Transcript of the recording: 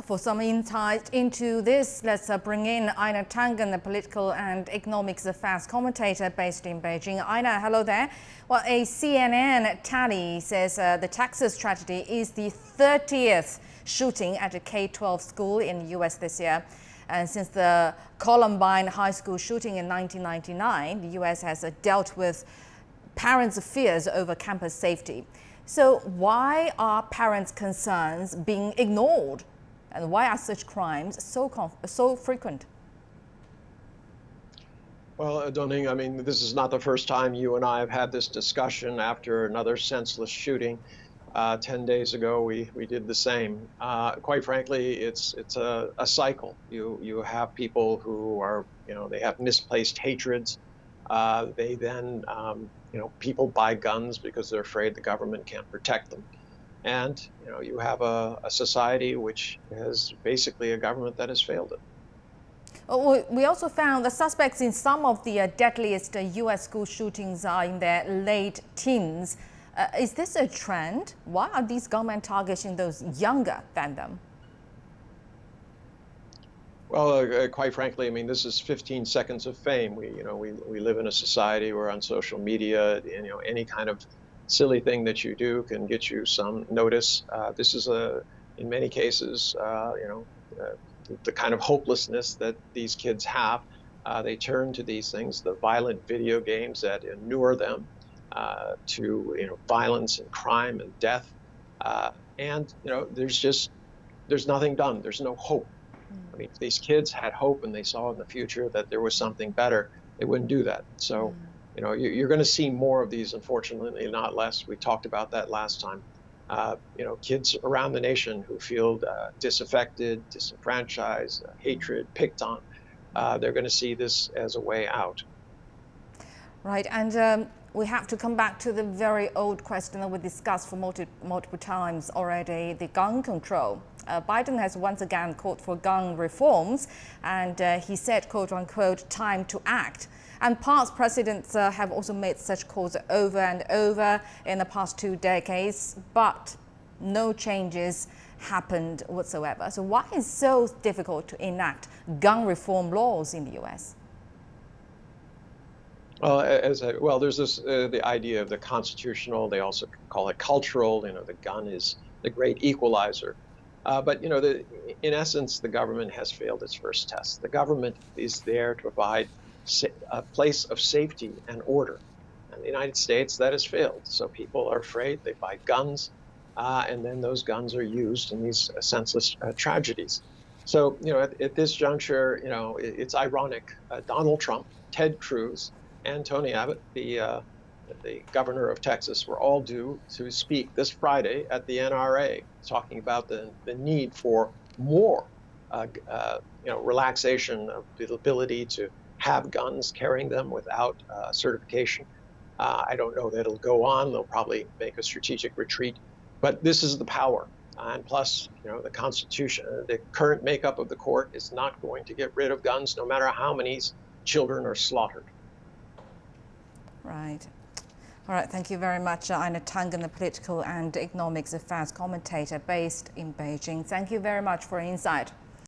For some insight into this, let's bring in Einar Tangen, the political and economics affairs commentator based in Beijing. Einar, hello there. Well, a CNN tally says the Texas tragedy is the 30th shooting at a K-12 school in the U.S. this year. And since the Columbine High School shooting in 1999, the U.S. has dealt with parents' fears over campus safety. So why are parents' concerns being ignored? And why are such crimes so frequent? Well, Doning, I mean, this is not the first time you and I have had this discussion after another senseless shooting. 10 days ago, we did the same. Quite frankly, it's a cycle. You have people who are, they have misplaced hatreds. They then, people buy guns because they're afraid the government can't protect them. And, you have a society which has basically a government that has failed it. We also found the suspects in some of the deadliest U.S. school shootings are in their late teens. Is this a trend? Why are these gunmen targeting those younger than them? Well, quite frankly, I mean, this is 15 seconds of fame. We live in a society where on social media, any kind of silly thing that you do can get you some notice. This is in many cases, the kind of hopelessness that these kids have. They turn to these things, the violent video games that inure them to violence and crime and death. And there's nothing done. There's no hope. I mean, if these kids had hope and they saw in the future that there was something better, they wouldn't do that. So, you're going to see more of these, unfortunately, not less. We talked about that last time. Kids around the nation who feel disaffected, disenfranchised, hatred, picked on, they're going to see this as a way out. Right, and we have to come back to the very old question that we discussed for multiple times already, the gun control. Biden has once again called for gun reforms, and he said, quote unquote, time to act. And past presidents have also made such calls over and over in the past 2 decades, but no changes happened whatsoever. So why is it so difficult to enact gun reform laws in the U.S.? Well, there's this the idea of the constitutional. They also call it cultural. The gun is the great equalizer. But in essence, the government has failed its first test. The government is there to provide a place of safety and order. In the United States, that has failed. So people are afraid. They buy guns, and then those guns are used in these senseless tragedies. So at this juncture, it's ironic. Donald Trump, Ted Cruz, and Tony Abbott, the governor of Texas, were all due to speak this Friday at the NRA, talking about the need for more, relaxation of the ability to have guns, carrying them without certification. I don't know that it'll go on. They'll probably make a strategic retreat, but this is the power. And plus, the Constitution, the current makeup of the court is not going to get rid of guns, no matter how many children are slaughtered. Right. All right, thank you very much, Einar Tangen, the political and economics affairs commentator based in Beijing. Thank you very much for your insight.